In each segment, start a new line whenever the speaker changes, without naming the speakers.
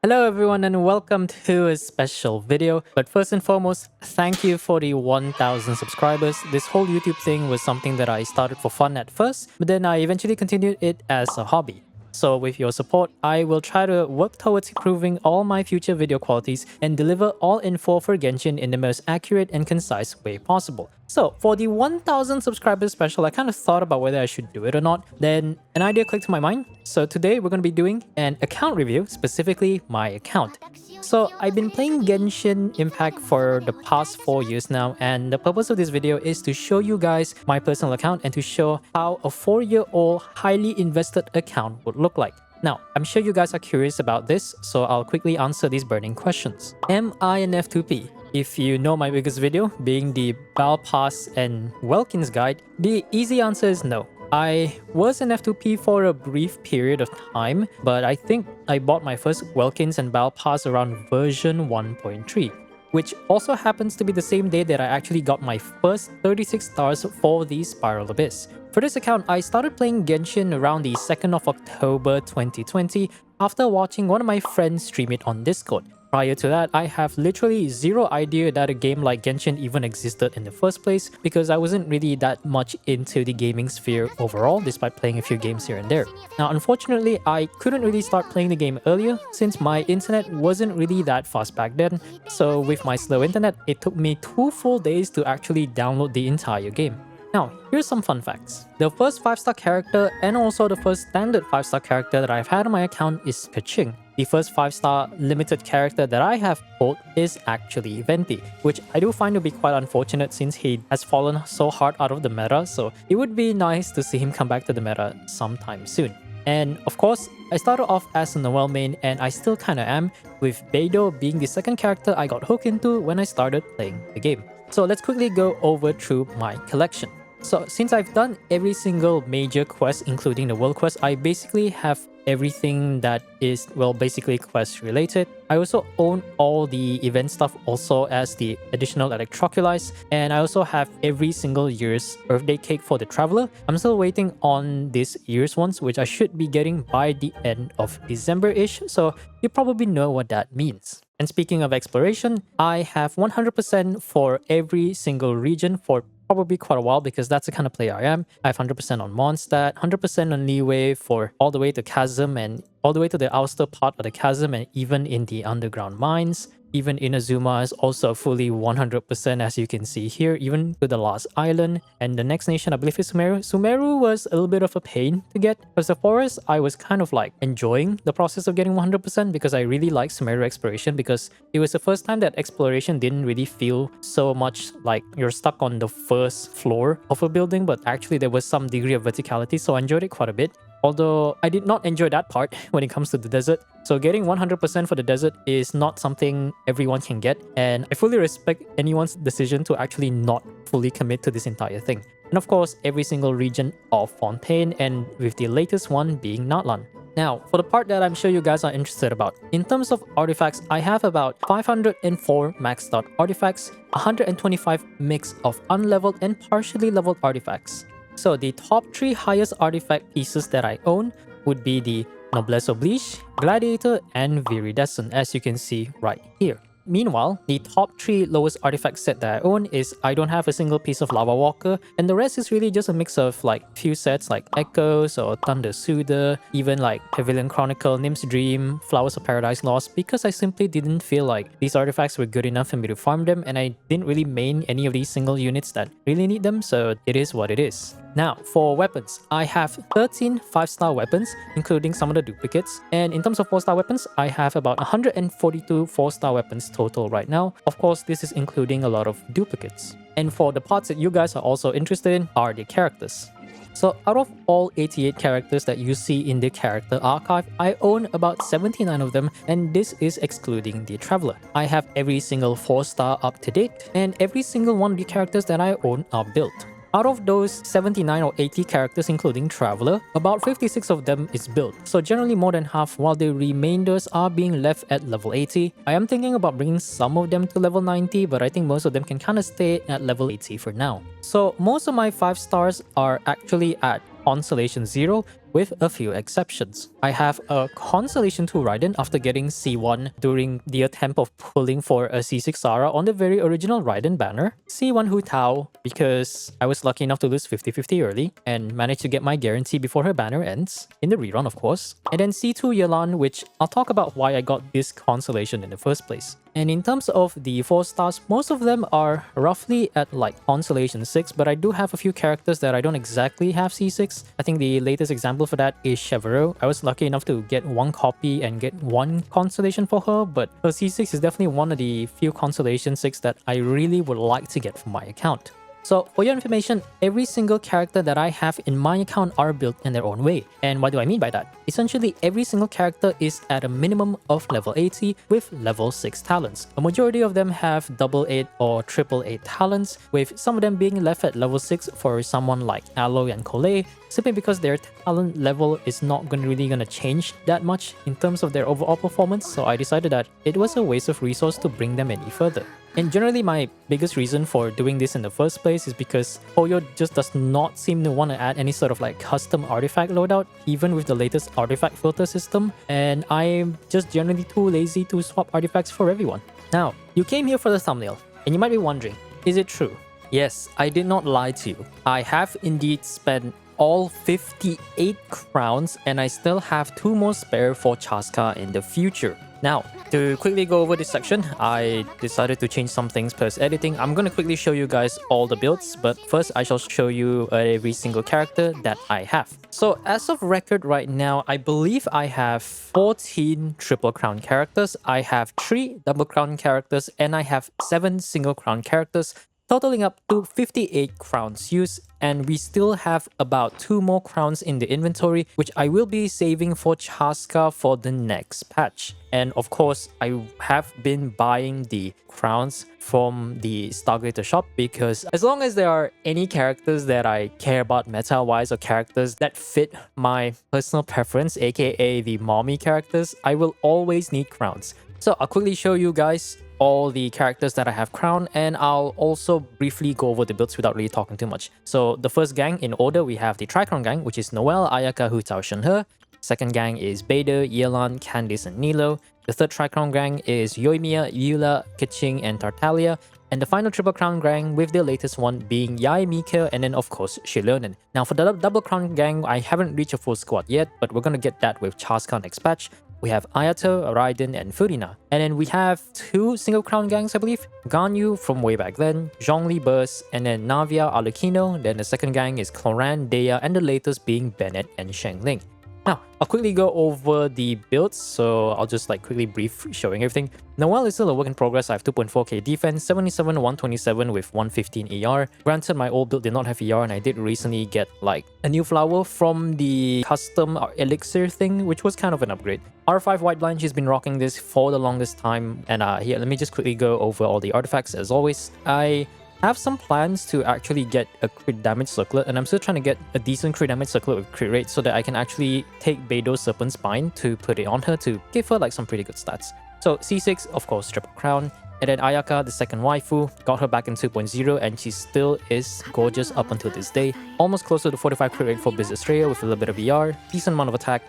Hello everyone and welcome to a special video. But first and foremost, thank you for the 1000 subscribers. This whole YouTube thing was something that I started for fun at first, but then I eventually continued it as a hobby. So with your support, I will try to work towards improving all my future video qualities and deliver all info for Genshin in the most accurate and concise way possible. So for the 1000 subscribers special, I kind of thought about whether I should do it or not. Then an idea clicked to my mind. So today we're going to be doing an account review, specifically my account. So I've been playing Genshin Impact for the past 4 years now, and the purpose of this video is to show you guys my personal account and to show how a 4-year-old highly invested account would look like. Now, I'm sure you guys are curious about this, so I'll quickly answer these burning questions. Am I an F2P? If you know my biggest video, being the Battle Pass and Welkin's guide, the easy answer is no. I was an F2P for a brief period of time, but I think I bought my first Welkins and Battle Pass around version 1.3, which also happens to be the same day that I actually got my first 36 stars for the Spiral Abyss. For this account, I started playing Genshin around the 2nd of October 2020 after watching one of my friends stream it on Discord. Prior to that, I have literally zero idea that a game like Genshin even existed in the first place because I wasn't really that much into the gaming sphere overall, despite playing a few games here and there. Now, unfortunately, I couldn't really start playing the game earlier since my internet wasn't really that fast back then. So with my slow internet, it took me 2 full days to actually download the entire game. Now, here's some fun facts. The first 5-star character and also the first standard 5-star character that I've had on my account is Keqing. The first 5-star limited character that I have pulled is actually Venti, which I do find to be quite unfortunate since he has fallen so hard out of the meta, so it would be nice to see him come back to the meta sometime soon. And of course, I started off as a Noelle main and I still kinda am, with Beidou being the second character I got hooked into when I started playing the game. So let's quickly go over through my collection. So since I've done every single major quest, including the world quest, I basically have everything that is, well, basically quest related. I also own all the event stuff also as the additional Electroculize, and I also have every single year's birthday cake for the Traveler. I'm still waiting on this year's ones, which I should be getting by the end of December-ish, so you probably know what that means. And speaking of exploration, I have 100% for every single region for probably quite a while because that's the kind of player I am. I have 100% on Mondstadt, 100% on Leeway for all the way to Chasm and all the way to the outer part of the Chasm and even in the underground mines. Even Inazuma is also fully 100% as you can see here, even to the last island. And the next nation I believe is Sumeru. Sumeru was a little bit of a pain to get because the forest I was kind of like enjoying the process of getting 100% because I really like Sumeru exploration because it was the first time that exploration didn't really feel so much like you're stuck on the first floor of a building, but actually there was some degree of verticality, so I enjoyed it quite a bit. Although I did not enjoy that part when it comes to the desert. So getting 100% for the desert is not something everyone can get, and I fully respect anyone's decision to actually not fully commit to this entire thing. And of course, every single region of Fontaine, and with the latest one being Natlan. Now, for the part that I'm sure you guys are interested about, in terms of artifacts, I have about 504 maxed out artifacts, 125 mix of unleveled and partially leveled artifacts. So the top 3 highest artifact pieces that I own would be the Noblesse Oblige, Gladiator, and Viridescent, as you can see right here. Meanwhile, the top 3 lowest artifact set that I own is I don't have a single piece of Lava Walker, and the rest is really just a mix of like few sets like Echoes or Thunder Soother, even like Pavilion Chronicle, Nymph's Dream, Flowers of Paradise Lost, because I simply didn't feel like these artifacts were good enough for me to farm them, and I didn't really main any of these single units that really need them, so it is what it is. Now, for weapons, I have 13 5-star weapons, including some of the duplicates. And in terms of 4-star weapons, I have about 142 4-star weapons total right now. Of course, this is including a lot of duplicates. And for the parts that you guys are also interested in are the characters. So out of all 88 characters that you see in the character archive, I own about 79 of them, and this is excluding the Traveler. I have every single 4-star up to date, and every single one of the characters that I own are built. Out of those 79 or 80 characters including Traveler, about 56 of them is built, so generally more than half, while the remainders are being left at level 80. I am thinking about bringing some of them to level 90, but I think most of them can kinda stay at level 80 for now. So most of my 5 stars are actually at Constellation 0, with a few exceptions. I have a Constellation 2 Raiden after getting C1 during the attempt of pulling for a C6 Zara on the very original Raiden banner. C1 Hu Tao because I was lucky enough to lose 50-50 early and managed to get my guarantee before her banner ends, in the rerun of course. And then C2 Yelan, which I'll talk about why I got this Constellation in the first place. And in terms of the 4 stars, most of them are roughly at like Constellation 6, but I do have a few characters that I don't exactly have C6. I think the latest example for that is Chevreau. I was lucky enough to get 1 copy and get 1 Constellation for her, but her C6 is definitely one of the few Constellation 6 that I really would like to get for my account. So for your information, every single character that I have in my account are built in their own way. And what do I mean by that? Essentially, every single character is at a minimum of level 80 with level 6 talents. A majority of them have double 8 or triple 8 talents, with some of them being left at level 6 for someone like Aloy and Klee, simply because their talent level is not really gonna change that much in terms of their overall performance, so I decided that it was a waste of resource to bring them any further. And generally, my biggest reason for doing this in the first place is because Hoyo just does not seem to want to add any sort of like custom artifact loadout, even with the latest artifact filter system, and I'm just generally too lazy to swap artifacts for everyone. Now, you came here for the thumbnail, and you might be wondering, is it true? Yes, I did not lie to you. I have indeed spent all 58 crowns, and I still have 2 more spare for Chaska in the future. Now, to quickly go over this section, I decided to change some things post editing. I'm going to quickly show you guys all the builds, but first I shall show you every single character that I have. So as of record right now, I believe I have 14 triple crown characters, I have 3 double crown characters, and I have 7 single crown characters, totaling up to 58 crowns used, and we still have about 2 more crowns in the inventory, which I will be saving for Chaska for the next patch. And of course, I have been buying the crowns from the Stargazer shop because as long as there are any characters that I care about meta-wise or characters that fit my personal preference, aka the mommy characters, I will always need crowns. So I'll quickly show you guys all the characters that I have crowned, and I'll also briefly go over the builds without really talking too much. So the first gang in order, we have the Tri-Crown gang, which is Noelle, Ayaka, Hu Tao, Shenhe. Second gang is Beidou, Yelan, Candace, and Nilou. The third Tri-Crown gang is Yoimiya, Eula, Keqing, and Tartaglia. And the final Triple Crown gang, with the latest one being Yae Miko, and then of course Xilonen. Now for the Double Crown gang, I haven't reached a full squad yet, but we're gonna get that with Chaska next patch. We have Ayato, Raiden, and Furina. And then we have 2 single crown gangs, I believe. Ganyu from way back then, Zhongli Burst, and then Navia, Arlecchino. Then the second gang is Cloran, Dea, and the latest being Bennett and Shengling. Now, I'll quickly go over the builds, so I'll just like quickly brief showing everything. Noelle is still a work in progress. I have 2.4k defense, 77, 127 with 115 ER. Granted, my old build did not have ER, and I did recently get like a new flower from the custom elixir thing, which was kind of an upgrade. R5 White Blind, she's been rocking this for the longest time, and here, let me just quickly go over all the artifacts as always. I have some plans to actually get a crit damage circlet, and I'm still trying to get a decent crit damage circlet with crit rate so that I can actually take Beidou's Serpent Spine to put it on her to give her like some pretty good stats. So C6, of course, Triple Crown, and then Ayaka, the second waifu, got her back in 2.0, and she still is gorgeous up until this day. Almost close to the 45 crit rate for Blizzard Strayer with a little bit of ER, decent amount of attack,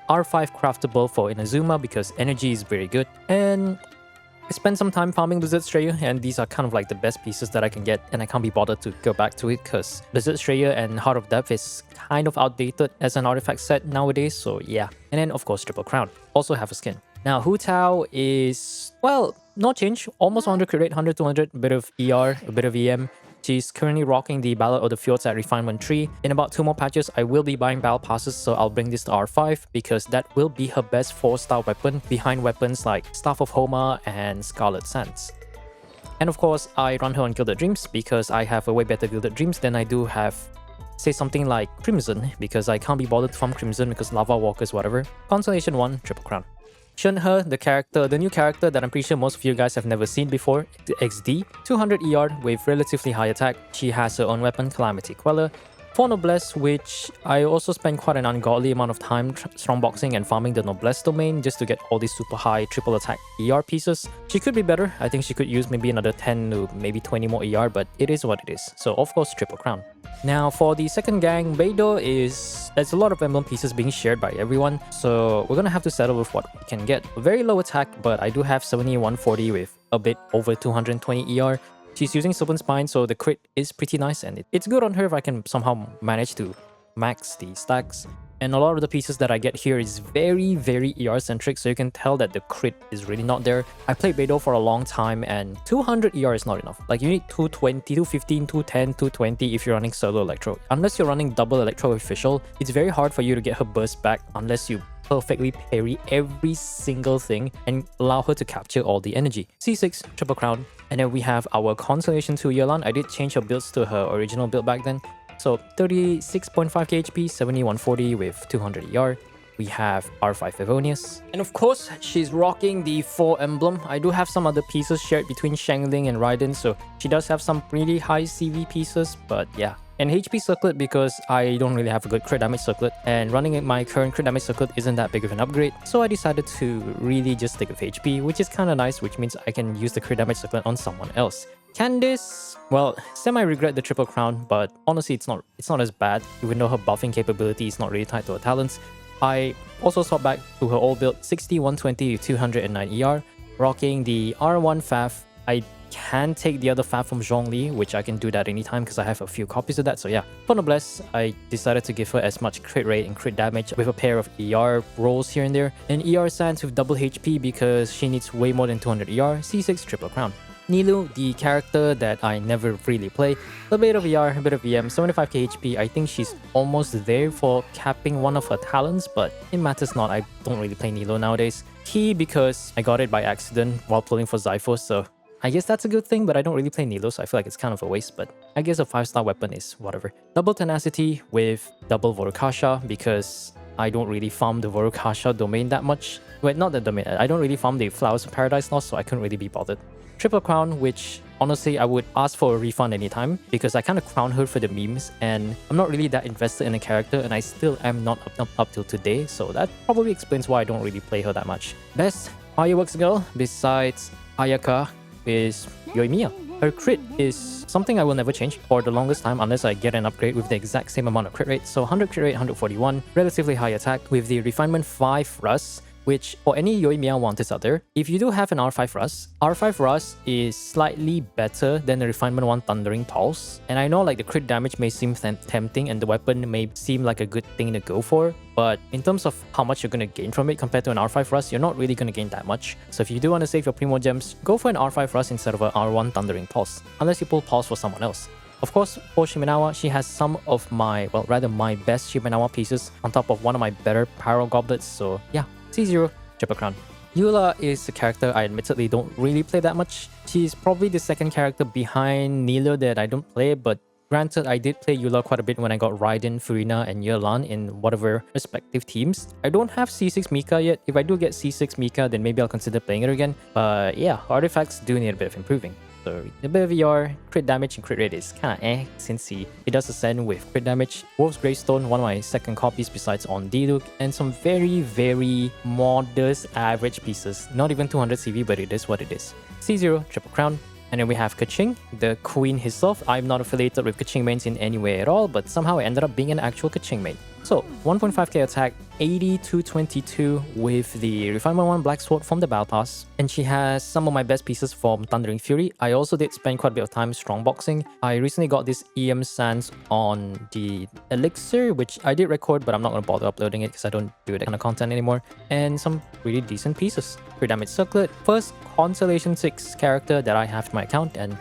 R5 craftable for Inazuma because energy is very good, and I spent some time farming Blizzard Strayer, and these are kind of like the best pieces that I can get, and I can't be bothered to go back to it because Blizzard Strayer and Heart of Depth is kind of outdated as an artifact set nowadays, so yeah. And then of course Triple Crown, also have a skin. Now Hu Tao is, well, no change, almost 100 crit rate, 100 200, a bit of ER, a bit of EM. She's currently rocking the Ballad of the Fjords at Refinement 3. In about 2 more patches, I will be buying Battle Passes, so I'll bring this to R5 because that will be her best 4-star weapon behind weapons like Staff of Homa and Scarlet Sands. And of course, I run her on Gilded Dreams because I have a way better Gilded Dreams than I do have, say, something like Crimson, because I can't be bothered from Crimson because Lava Walkers, whatever. Constellation 1, Triple Crown. Shenhe, the character, the new character that I'm pretty sure most of you guys have never seen before, the XD, 200 ER with relatively high attack. She has her own weapon, Calamity Queller. For Noblesse, which I also spent quite an ungodly amount of time strongboxing and farming the Noblesse domain just to get all these super high triple attack ER pieces. She could be better. I think she could use maybe another 10 to maybe 20 more ER, but it is what it is. So of course, Triple Crown. Now for the second gang, Beidou there's a lot of emblem pieces being shared by everyone, so we're gonna have to settle with what we can get. Very low attack, but I do have 7140 with a bit over 220 ER. She's using Serpent Spine, so the crit is pretty nice, and it's good on her if I can somehow manage to max the stacks. And a lot of the pieces that I get here is very, very ER centric, so you can tell that the crit is really not there. I played Beidou for a long time, and 200 ER is not enough. Like, you need 220, 215, 210, 220 if you're running solo Electro. Unless you're running double Electro official, it's very hard for you to get her burst back unless you perfectly parry every single thing and allow her to capture all the energy. C6, Triple Crown. And then we have our Constellation 2 Yelan. I did change her builds to her original build back then. So 36.5k HP, 7140 with 200 ER. We have R5 Favonius. And of course, she's rocking the 4 emblem. I do have some other pieces shared between Shangling and Raiden, so she does have some pretty high CV pieces, but yeah. And HP circlet because I don't really have a good crit damage circlet, and running my current crit damage circlet isn't that big of an upgrade, so I decided to really just stick with HP, which is kind of nice, which means I can use the crit damage circlet on someone else. Candace, well, semi-regret the triple crown, but honestly it's not as bad, even though her buffing capability is not really tied to her talents. I also swapped back to her old build, 60, 120 to 209 ER, rocking the R1 Fav. I can take the other Fav from Zhongli, which I can do that anytime because I have a few copies of that, so yeah. For Noblesse, I decided to give her as much crit rate and crit damage with a pair of ER rolls here and there, and ER Sands with double HP because she needs way more than 200 ER, C6 Triple Crown. Nilou, the character that I never really play, a bit of ER, a bit of EM, 75k HP. I think she's almost there for capping one of her talents, but it matters not. I don't really play Nilou nowadays. Key because I got it by accident while pulling for Zyphos, so I guess that's a good thing, but I don't really play Nilou, so I feel like it's kind of a waste, but I guess a 5-star weapon is whatever. Double Tenacity with double Vorukasha because I don't really farm the Vorukasha domain that much. Wait, not the domain. I don't really farm the Flowers of Paradise Lost, so I couldn't really be bothered. Triple Crown, which honestly I would ask for a refund anytime because I kind of crown her for the memes and I'm not really that invested in the character and I still am not up till today, so that probably explains why I don't really play her that much. Best fireworks girl besides Ayaka is Yoimiya. Her crit is something I will never change for the longest time unless I get an upgrade with the exact same amount of crit rate. So 100 crit rate, 141, relatively high attack with the Refinement 5 Rust, which for any Yoimiya wanters out there, if you do have an R5 Rust is slightly better than the Refinement 1 Thundering Pulse. And I know like the crit damage may seem tempting and the weapon may seem like a good thing to go for, but in terms of how much you're going to gain from it compared to an R5 Rust, you're not really going to gain that much. So if you do want to save your Primo Gems, go for an R5 Rust instead of an R1 Thundering Pulse, unless you pull Pulse for someone else. Of course, for Shimenawa, she has some of my, well, rather my best Shimenawa pieces on top of one of my better Pyro Goblets, so yeah. C0, Triple Crown. Eula is a character I admittedly don't really play that much. She's probably the second character behind Nilou that I don't play, but granted, I did play Eula quite a bit when I got Raiden, Furina, and Yelan in whatever respective teams. I don't have C6 Mika yet. If I do get C6 Mika, then maybe I'll consider playing it again. But yeah, artifacts do need a bit of improving. So a bit of ER, crit damage and crit rate is kinda since he does ascend with crit damage. Wolf's Gravestone, one of my second copies besides on Diluc, and some very, very modest average pieces. Not even 200 CV, but it is what it is. C0, Triple Crown. And then we have Keqing, the queen herself. I'm not affiliated with Keqing mains in any way at all, but somehow I ended up being an actual Keqing main. So 1.5k attack, 80 to 22 with the Refinement 1 Black Sword from the Battle Pass. And she has some of my best pieces from Thundering Fury. I also did spend quite a bit of time strongboxing. I recently got this EM Sans on the Elixir, which I did record, but I'm not going to bother uploading it because I don't do that kind of content anymore. And some really decent pieces. Crit damage circlet, first Constellation 6 character that I have to my account, and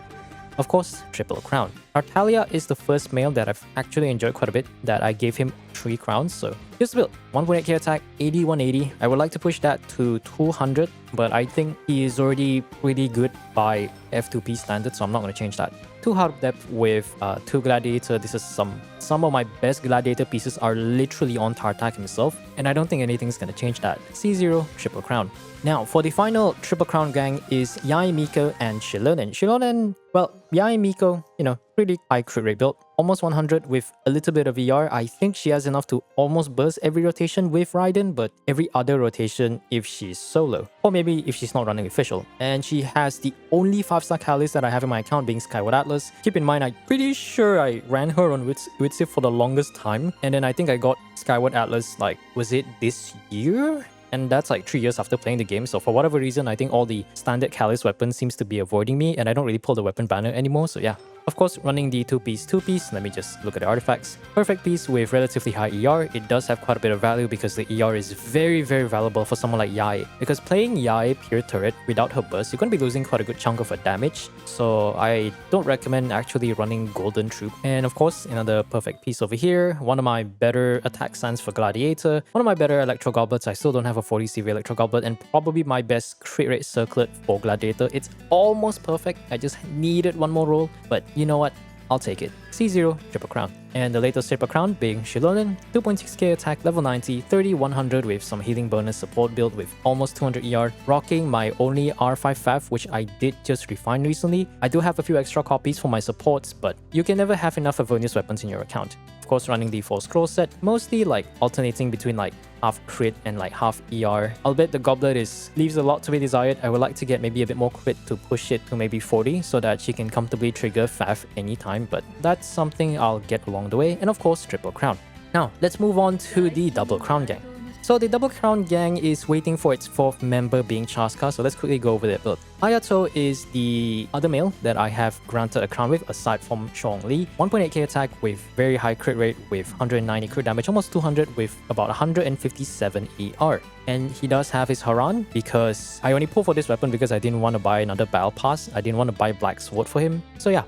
of course, Triple Crown. Tartaglia is the first male that I've actually enjoyed quite a bit, that I gave him 3 crowns, so just build. 1.8k attack, 80, 180. I would like to push that to 200, but I think he is already pretty good by F2P standards, so I'm not going to change that. 2 Heart of Depth with 2 Gladiator. This is some of my best Gladiator pieces are literally on Tartag himself, and I don't think anything's going to change that. C0, Triple Crown. Now, for the final Triple Crown gang is Yae Miko and Xilonen. Xilonen, well, Yae Miko, you know, pretty high crit rate build. Almost 100 with a little bit of ER. I think she has enough to almost burst every rotation with Raiden, but every other rotation if she's solo. Or maybe if she's not running official. And she has the only 5-star catalyst that I have in my account being Skyward Atlas. Keep in mind, I'm pretty sure I ran her on Witsi for the longest time. And then I think I got Skyward Atlas, like, was it this year? And that's like 3 years after playing the game, so for whatever reason, I think all the standard Catalyst weapons seems to be avoiding me, and I don't really pull the weapon banner anymore, so yeah. Of course, running the 2-piece, let me just look at the artifacts. Perfect piece with relatively high ER. It does have quite a bit of value because the ER is very, very valuable for someone like Yae. Because playing Yae pure turret without her burst, you're going to be losing quite a good chunk of her damage. So I don't recommend actually running Golden Troop. And of course, another perfect piece over here. One of my better attack stands for Gladiator. One of my better Electro Goblets. I still don't have a 40 CV Electro Goblet. And probably my best crit rate circlet for Gladiator. It's almost perfect. I just needed one more roll. But you know what? I'll take it. C0, Triple Crown. And the latest Triple Crown being Xilonen, 2.6k attack, level 90, 30, 100 with some healing bonus support build with almost 200 ER, rocking my only R5 Fav, which I did just refine recently. I do have a few extra copies for my supports, but you can never have enough Avonius weapons in your account. Of course, running the 4 scroll set, mostly like alternating between like half crit and like half ER. Albeit the goblet leaves a lot to be desired. I would like to get maybe a bit more crit to push it to maybe 40 so that she can comfortably trigger Fav anytime, but that's something I'll get along the way. And of course, Triple Crown. Now, let's move on to the Double Crown gang. So the Double Crown gang is waiting for its 4th member being Chaska, so let's quickly go over their build. Ayato is the other male that I have granted a crown with aside from Zhongli. 1.8k attack with very high crit rate with 190 crit damage, almost 200 with about 157 ER. And he does have his Haran because I only pulled for this weapon because I didn't want to buy another Battle Pass. I didn't want to buy Black Sword for him. So yeah,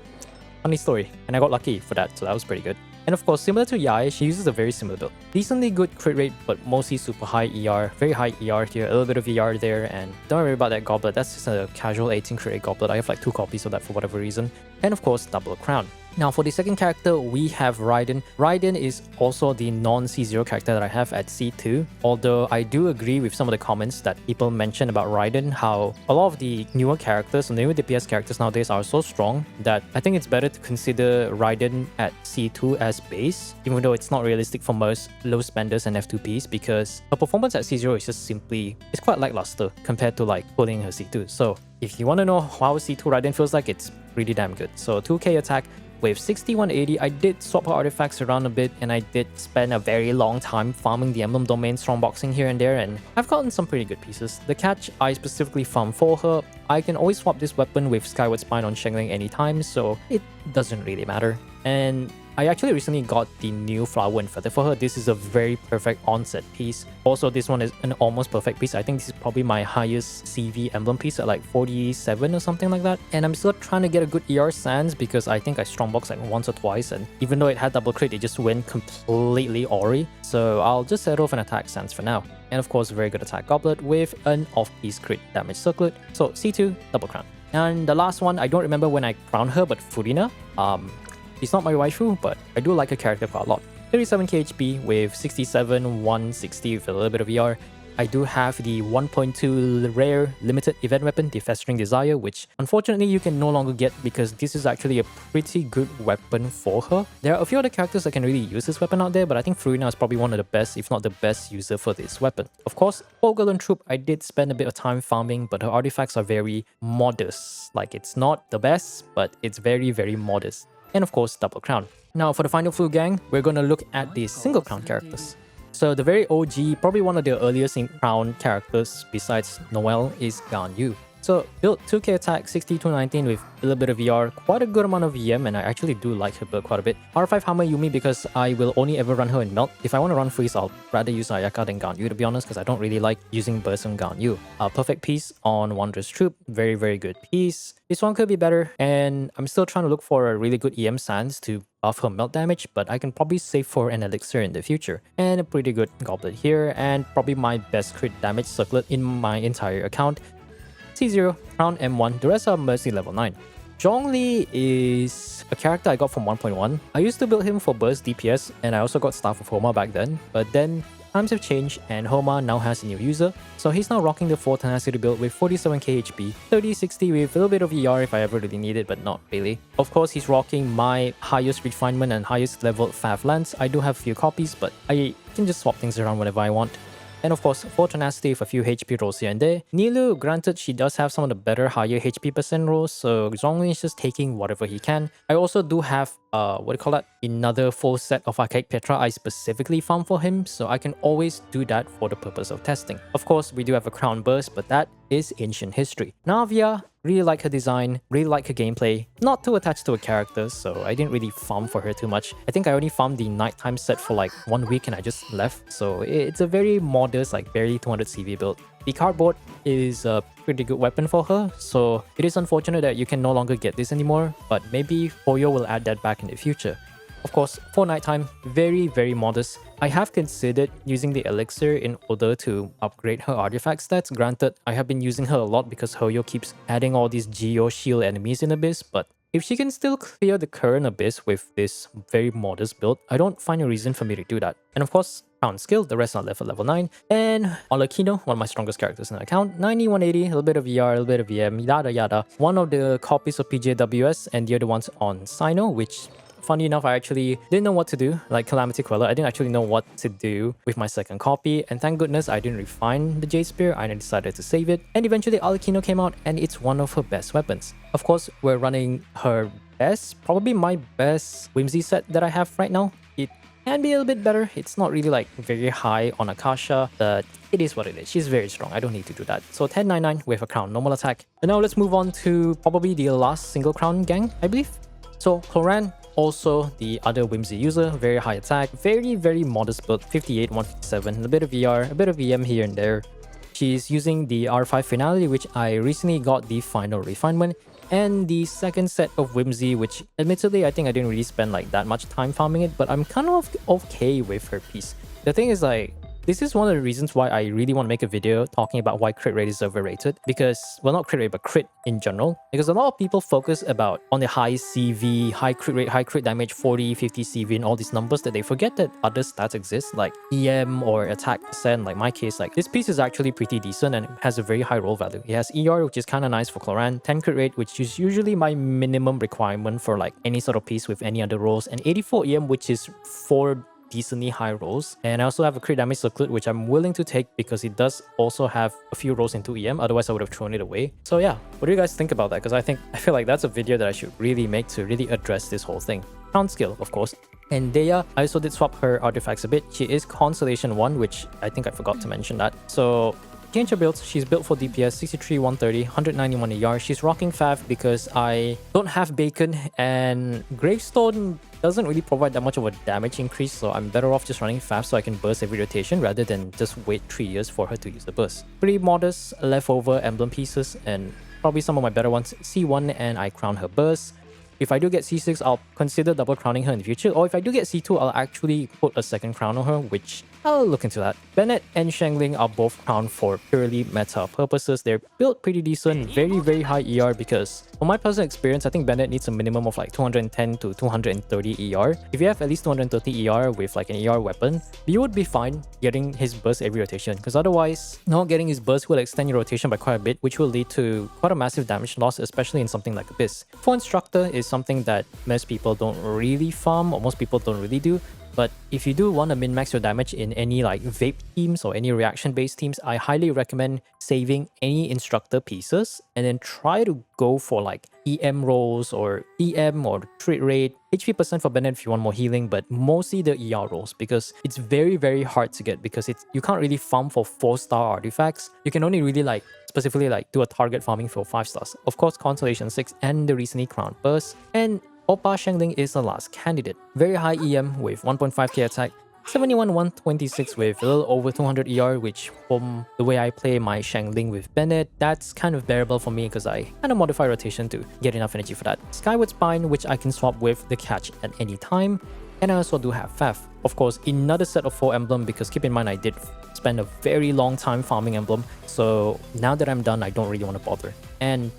funny story. And I got lucky for that, so that was pretty good. And of course, similar to Yae, she uses a very similar build. Decently good crit rate, but mostly super high ER. Very high ER here, a little bit of ER there, and don't worry about that goblet. That's just a casual 18 crit rate goblet. I have like 2 copies of that for whatever reason. And of course, Double Crown. Now for the second character, we have Raiden. Raiden is also the non-C0 character that I have at C2. Although I do agree with some of the comments that people mention about Raiden, how a lot of the newer characters, newer DPS characters nowadays are so strong that I think it's better to consider Raiden at C2 as base, even though it's not realistic for most low spenders and F2Ps because her performance at C0 is just simply, it's quite lackluster compared to like pulling her C2. So if you want to know how C2 Raiden feels like, it's really damn good. So 2k attack, with 6180, I did swap her artifacts around a bit and I did spend a very long time farming the Emblem Domain strongboxing here and there, and I've gotten some pretty good pieces. The catch, I specifically farmed for her. I can always swap this weapon with Skyward Spine on Shengling anytime, so it doesn't really matter. And I actually recently got the new Flower and Feather for her. This is a very perfect onset piece. Also, this one is an almost perfect piece. I think this is probably my highest CV emblem piece at like 47 or something like that. And I'm still trying to get a good ER sans because I think I strongboxed like once or twice. And even though it had double crit, it just went completely Ori. So I'll just settle for an attack sans for now. And of course, a very good attack goblet with an off-piece crit damage circlet. So C2, Double Crown. And the last one, I don't remember when I crowned her, but Furina. She's not my waifu, but I do like her character quite a lot. 37k HP with 67, 160 with a little bit of ER. I do have the 1.2 rare limited event weapon, the Festering Desire, which unfortunately you can no longer get because this is actually a pretty good weapon for her. There are a few other characters that can really use this weapon out there, but I think Furina is probably one of the best, if not the best user for this weapon. Of course, for Golden Troop, I did spend a bit of time farming, but her artifacts are very modest. Like, it's not the best, but it's very, very modest. And of course, Double Crown. Now for the final Flu gang, we're going to look at the single crown characters. So the very OG, probably one of the earliest crown characters besides Noelle is Ganyu. So built 2k attack, 6219 with a little bit of VR, quite a good amount of EM, and I actually do like her build quite a bit. R5 Hammer Yumi because I will only ever run her in Melt. If I want to run Freeze, I'll rather use Ayaka than Ganyu, to be honest, because I don't really like using Burst on Ganyu. Perfect piece on Wondrous Troop, very, very good piece. This one could be better, and I'm still trying to look for a really good EM sans to buff her melt damage, but I can probably save for an elixir in the future. And a pretty good goblet here, and probably my best crit damage circlet in my entire account. C0, Crown M1, the rest are mostly level 9. Zhongli is a character I got from 1.1. I used to build him for burst DPS, and I also got Staff of Homa back then, but then times have changed and Homa now has a new user, so he's now rocking the 4 tenacity build with 47k HP, 30-60 with a little bit of ER if I ever really need it, but not really. Of course, he's rocking my highest refinement and highest level Fav lance. I do have a few copies, but I can just swap things around whenever I want. And of course, 4 tenacity with a few HP rolls here and there. Nilou, granted, she does have some of the better higher HP percent rolls, so Zhongli is just taking whatever he can. I also do have, another full set of Archaic Petra I specifically farm for him, so I can always do that for the purpose of testing. Of course, we do have a Crown Burst, but that is ancient history. Navia, really like her design, really like her gameplay, not too attached to her character, so I didn't really farm for her too much. I think I only farmed the nighttime set for like 1 week and I just left, so it's a very modest, like barely 200 CV build. The cardboard is a pretty good weapon for her, so it is unfortunate that you can no longer get this anymore, but maybe Hoyo will add that back in the future. Of course, for nighttime, very modest. I have considered using the elixir in order to upgrade her artifact stats. Granted, I have been using her a lot because Hoyo keeps adding all these Geo Shield enemies in Abyss, but if she can still clear the current Abyss with this very modest build, I don't find a reason for me to do that. And of course, Crown skill, the rest are left at level 9. And Arlecchino, one of my strongest characters in the account, 90, 180, a little bit of ER, a little bit of EM, yada yada. One of the copies of PJWS and the other ones on Sino, which funny enough, I actually didn't know what to do, like Calamity Queller. I didn't actually know what to do with my second copy, and thank goodness I didn't refine the Jade Spear. I decided to save it, and eventually Arlecchino came out, and it's one of her best weapons. Of course, we're running her best, probably my best Whimsy set that I have right now. It can be a little bit better. It's not really like very high on Akasha, but it is what it is. She's very strong. I don't need to do that. So 1099 with a crown normal attack. And now let's move on to probably the last single crown gang, I believe. So Cloran, also the other Whimsy user, very high attack, very modest build, 58, 157, a bit of ER, a bit of EM here and there. She's using the R5 Finale, which I recently got the final refinement, and the second set of Whimsy, which admittedly I think I didn't really spend like that much time farming it, but I'm kind of okay with her piece. The thing is, like, this is one of the reasons why I really want to make a video talking about why crit rate is overrated, because, well, not crit rate, but crit in general, because a lot of people focus on the high CV, high crit rate, high crit damage, 40, 50 CV, and all these numbers, that they forget that other stats exist, like EM or attack percent. Like my case, like this piece is actually pretty decent and has a very high roll value. It has ER, which is kind of nice for Cloran, 10 crit rate, which is usually my minimum requirement for like any sort of piece with any other rolls, and 84 EM, which is 4 decently high rolls. And I also have a crit damage circlet, which I'm willing to take because it does also have a few rolls into EM, otherwise I would have thrown it away. So yeah, what do you guys think about that? Because I feel like that's a video that I should really make to really address this whole thing. Crown skill, of course. And Deya, I also did swap her artifacts a bit. She is Constellation 1, which I think I forgot to mention that. So change her builds. She's built for DPS 63, 130, 191 ER. She's rocking Fav because I don't have Bacon, and Gravestone doesn't really provide that much of a damage increase, so I'm better off just running Fav so I can burst every rotation rather than just wait 3 years for her to use the burst. Pretty modest leftover emblem pieces, and probably some of my better ones. C1 and I crown her burst. If I do get C6, I'll consider double crowning her in the future, or if I do get C2, I'll actually put a second crown on her, which I'll look into that. Bennett and Shengling are both crowned for purely meta purposes. They're built pretty decent, very high ER, because from my personal experience, I think Bennett needs a minimum of like 210 to 230 ER. If you have at least 230 ER with like an ER weapon, you would be fine getting his burst every rotation, because otherwise, not getting his burst will extend your rotation by quite a bit, which will lead to quite a massive damage loss, especially in something like Abyss. For Instructor is something that most people don't really farm, or most people don't really do. But if you do want to min-max your damage in any like vape teams or any reaction-based teams, I highly recommend saving any instructor pieces and then try to go for like EM rolls or EM or crit rate, HP percent for Bennett if you want more healing, but mostly the ER rolls, because it's very hard to get, because you can't really farm for 4-star artifacts. You can only really like specifically like do a target farming for 5 stars. Of course, Constellation 6 and the recently crowned burst, and Oppa Shengling is the last candidate. Very high EM with 1.5k attack, 71, 126 with a little over 200 ER, which from the way I play my Shengling with Bennett, that's kind of bearable for me because I kind of modify rotation to get enough energy for that. Skyward Spine, which I can swap with the catch at any time. And I also do have Faf. Of course, another set of 4 emblem, because keep in mind I did spend a very long time farming emblem. So now that I'm done, I don't really want to bother. And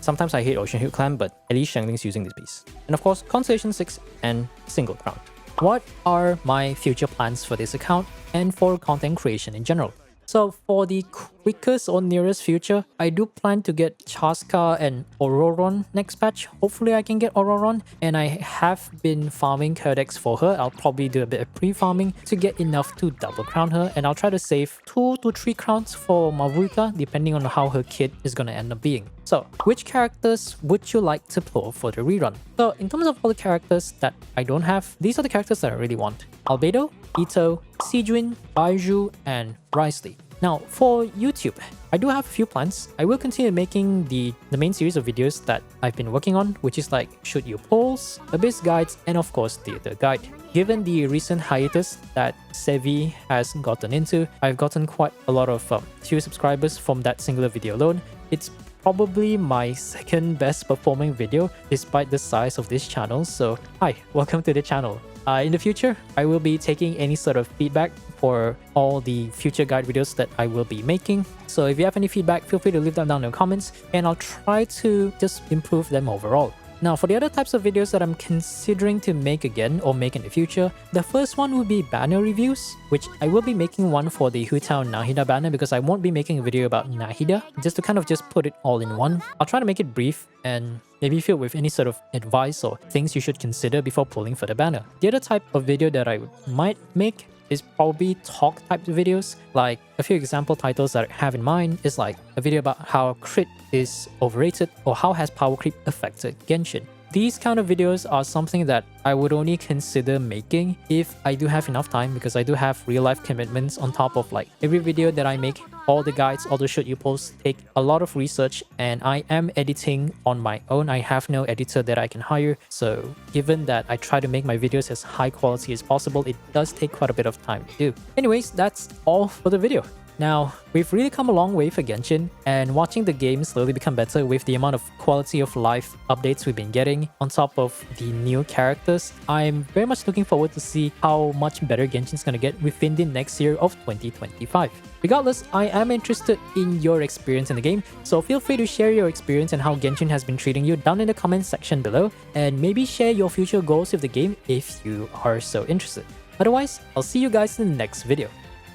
sometimes I hate Ocean Hill Clan, but at least Shengling's using this piece. And of course, Constellation 6 and single crown. what are my future plans for this account and for content creation in general. So for the quickest or nearest future, I do plan to get Chaska and Ororon next patch. Hopefully I can get Ororon, and I have been farming codex for her. I'll probably do a bit of pre-farming to get enough to double crown her, and I'll try to save 2 to 3 crowns for Mavuika depending on how her kit is gonna end up being. So which characters would you like to pull for the rerun? So in terms of all the characters that I don't have, these are the characters that I really want. Beidou, Ito, Sijuin, Baiju, and Risley. Now, for YouTube, I do have a few plans. I will continue making the main series of videos that I've been working on, which is like Should You Polls, Abyss Guides, and of course, Theater Guide. Given the recent hiatus that Sevi has gotten into, I've gotten quite a lot of few subscribers from that singular video alone. It's probably my second best performing video despite the size of this channel, so hi, welcome to the channel. In the future, I will be taking any sort of feedback for all the future guide videos that I will be making. So if you have any feedback, feel free to leave them down in the comments and I'll try to just improve them overall. Now, for the other types of videos that I'm considering to make again or make in the future, the first one will be banner reviews, which I will be making one for the Hutao Nahida banner because I won't be making a video about Nahida, just to kind of just put it all in one. I'll try to make it brief and maybe filled with any sort of advice or things you should consider before pulling for the banner. The other type of video that I might make is probably talk type videos. Like a few example titles that I have in mind is like a video about how crit is overrated or how has power creep affected Genshin. These kind of videos are something that I would only consider making if I do have enough time, because I do have real life commitments on top of like every video that I make. All the guides, all the Should You posts take a lot of research, and I am editing on my own. I have no editor that I can hire. So given that I try to make my videos as high quality as possible, it does take quite a bit of time to do. Anyways, that's all for the video. Now, we've really come a long way for Genshin, and watching the game slowly become better with the amount of quality of life updates we've been getting on top of the new characters. I'm very much looking forward to see how much better Genshin's gonna get within the next year of 2025. Regardless, I am interested in your experience in the game, so feel free to share your experience and how Genshin has been treating you down in the comments section below, and maybe share your future goals with the game if you are so interested. Otherwise, I'll see you guys in the next video.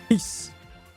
Peace!